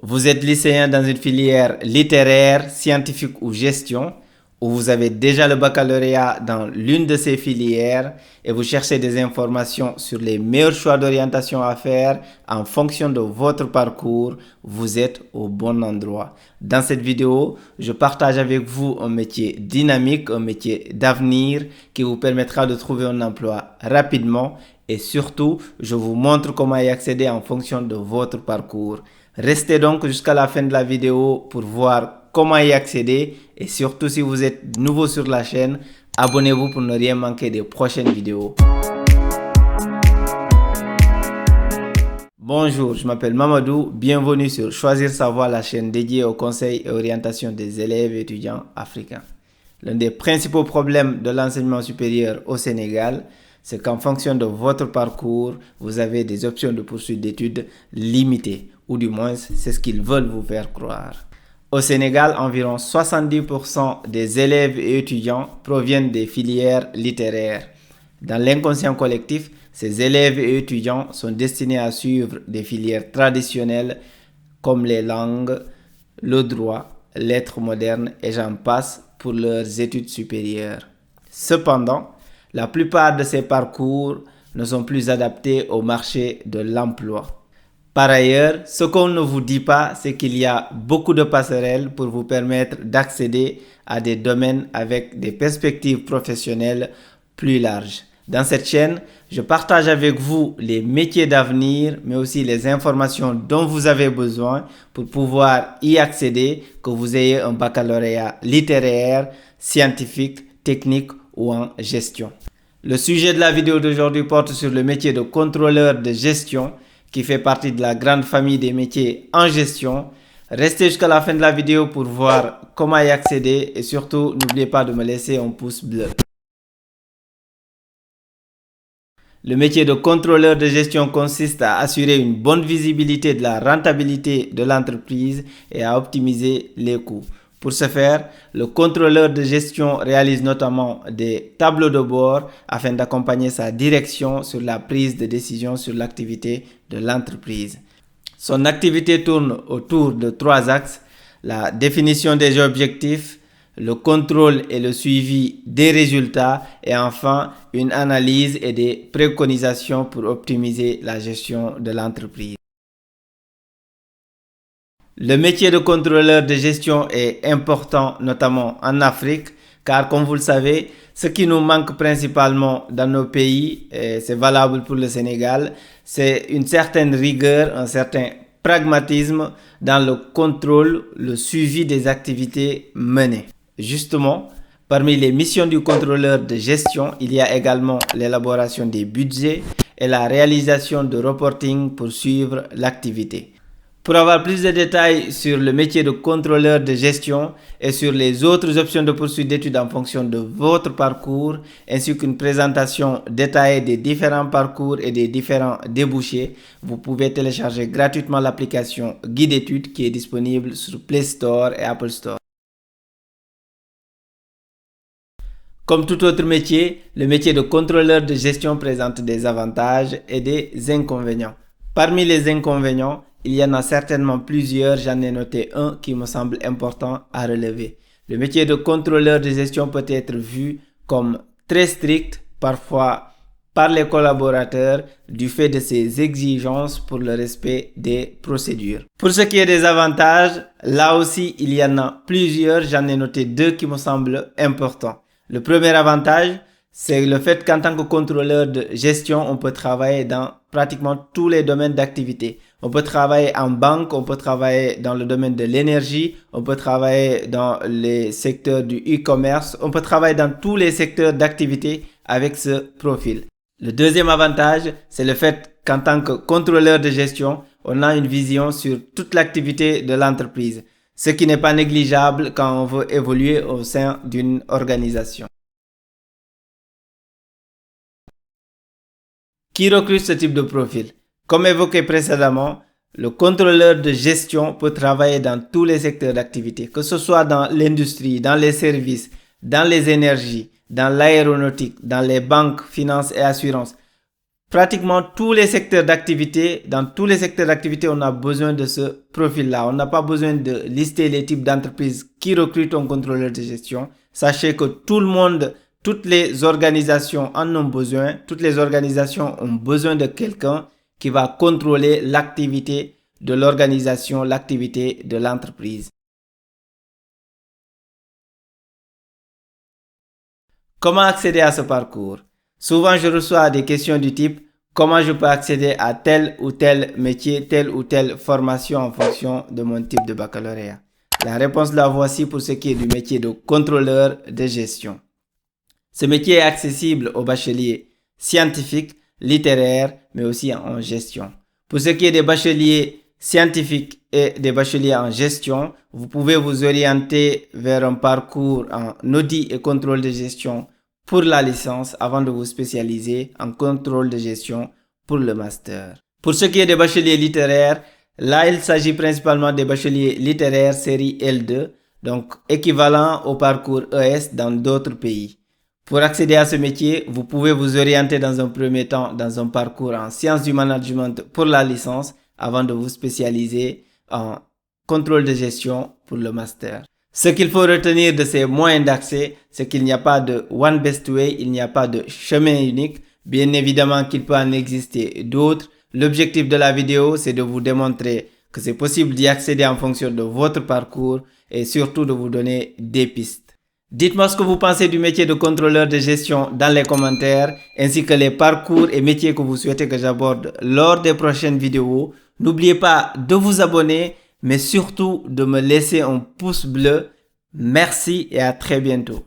Vous êtes lycéen dans une filière littéraire, scientifique ou gestion, ou vous avez déjà le baccalauréat dans l'une de ces filières et vous cherchez des informations sur les meilleurs choix d'orientation à faire en fonction de votre parcours, vous êtes au bon endroit. Dans cette vidéo, je partage avec vous un métier dynamique, un métier d'avenir qui vous permettra de trouver un emploi rapidement et surtout, je vous montre comment y accéder en fonction de votre parcours. Restez donc jusqu'à la fin de la vidéo pour voir comment y accéder et surtout si vous êtes nouveau sur la chaîne, abonnez-vous pour ne rien manquer des prochaines vidéos. Bonjour, je m'appelle Mamadou, bienvenue sur Choisir sa voie, la chaîne dédiée au conseil et orientation des élèves et étudiants africains. L'un des principaux problèmes de l'enseignement supérieur au Sénégal, c'est qu'en fonction de votre parcours, vous avez des options de poursuite d'études limitées, ou du moins c'est ce qu'ils veulent vous faire croire. Au Sénégal, environ 70% des élèves et étudiants proviennent des filières littéraires. Dans l'inconscient collectif, ces élèves et étudiants sont destinés à suivre des filières traditionnelles comme les langues, le droit, lettres modernes et j'en passe pour leurs études supérieures. Cependant, la plupart de ces parcours ne sont plus adaptés au marché de l'emploi. Par ailleurs, ce qu'on ne vous dit pas, c'est qu'il y a beaucoup de passerelles pour vous permettre d'accéder à des domaines avec des perspectives professionnelles plus larges. Dans cette chaîne, je partage avec vous les métiers d'avenir, mais aussi les informations dont vous avez besoin pour pouvoir y accéder, que vous ayez un baccalauréat littéraire, scientifique, technique ou en gestion. Le sujet de la vidéo d'aujourd'hui porte sur le métier de contrôleur de gestion qui fait partie de la grande famille des métiers en gestion. Restez jusqu'à la fin de la vidéo pour voir comment y accéder et surtout n'oubliez pas de me laisser un pouce bleu. Le métier de contrôleur de gestion consiste à assurer une bonne visibilité de la rentabilité de l'entreprise et à optimiser les coûts. Pour ce faire, le contrôleur de gestion réalise notamment des tableaux de bord afin d'accompagner sa direction sur la prise de décision sur l'activité de l'entreprise. Son activité tourne autour de 3 axes: la définition des objectifs, le contrôle et le suivi des résultats et enfin une analyse et des préconisations pour optimiser la gestion de l'entreprise. Le métier de contrôleur de gestion est important notamment en Afrique car comme vous le savez, ce qui nous manque principalement dans nos pays, et c'est valable pour le Sénégal, c'est une certaine rigueur, un certain pragmatisme dans le contrôle, le suivi des activités menées. Justement, parmi les missions du contrôleur de gestion, il y a également l'élaboration des budgets et la réalisation de reporting pour suivre l'activité. Pour avoir plus de détails sur le métier de contrôleur de gestion et sur les autres options de poursuite d'études en fonction de votre parcours, ainsi qu'une présentation détaillée des différents parcours et des différents débouchés, vous pouvez télécharger gratuitement l'application Guide Études qui est disponible sur Play Store et Apple Store. Comme tout autre métier, le métier de contrôleur de gestion présente des avantages et des inconvénients. Parmi les inconvénients, il y en a certainement plusieurs, j'en ai noté un qui me semble important à relever. Le métier de contrôleur de gestion peut être vu comme très strict, parfois par les collaborateurs, du fait de ses exigences pour le respect des procédures. Pour ce qui est des avantages, là aussi il y en a plusieurs, j'en ai noté 2 qui me semblent importants. Le premier avantage, c'est le fait qu'en tant que contrôleur de gestion, on peut travailler dans pratiquement tous les domaines d'activité. On peut travailler en banque, on peut travailler dans le domaine de l'énergie, on peut travailler dans les secteurs du e-commerce, on peut travailler dans tous les secteurs d'activité avec ce profil. Le deuxième avantage, c'est le fait qu'en tant que contrôleur de gestion, on a une vision sur toute l'activité de l'entreprise, ce qui n'est pas négligeable quand on veut évoluer au sein d'une organisation. Qui recrute ce type de profil? Comme évoqué précédemment, le contrôleur de gestion peut travailler dans tous les secteurs d'activité, que ce soit dans l'industrie, dans les services, dans les énergies, dans l'aéronautique, dans les banques, finances et assurances. pratiquement tous les secteurs d'activité, dans tous les secteurs d'activité, on a besoin de ce profil-là. On n'a pas besoin de lister les types d'entreprises qui recrutent un contrôleur de gestion. Sachez que tout le monde, toutes les organisations en ont besoin. Toutes les organisations ont besoin de quelqu'un qui va contrôler l'activité de l'organisation, l'activité de l'entreprise. Comment accéder à ce parcours? Souvent, je reçois des questions du type « Comment je peux accéder à tel ou tel métier, telle ou telle formation en fonction de mon type de baccalauréat ?» La réponse la voici pour ce qui est du métier de contrôleur de gestion. Ce métier est accessible aux bacheliers scientifiques, littéraires, mais aussi en gestion. Pour ce qui est des bacheliers scientifiques et des bacheliers en gestion, vous pouvez vous orienter vers un parcours en audit et contrôle de gestion pour la licence avant de vous spécialiser en contrôle de gestion pour le master. Pour ce qui est des bacheliers littéraires, là il s'agit principalement des bacheliers littéraires série L2, donc équivalent au parcours ES dans d'autres pays. Pour accéder à ce métier, vous pouvez vous orienter dans un premier temps dans un parcours en sciences du management pour la licence avant de vous spécialiser en contrôle de gestion pour le master. Ce qu'il faut retenir de ces moyens d'accès, c'est qu'il n'y a pas de one best way, il n'y a pas de chemin unique. Bien évidemment qu'il peut en exister d'autres. L'objectif de la vidéo, c'est de vous démontrer que c'est possible d'y accéder en fonction de votre parcours et surtout de vous donner des pistes. Dites-moi ce que vous pensez du métier de contrôleur de gestion dans les commentaires, ainsi que les parcours et métiers que vous souhaitez que j'aborde lors des prochaines vidéos. N'oubliez pas de vous abonner, mais surtout de me laisser un pouce bleu. Merci et à très bientôt.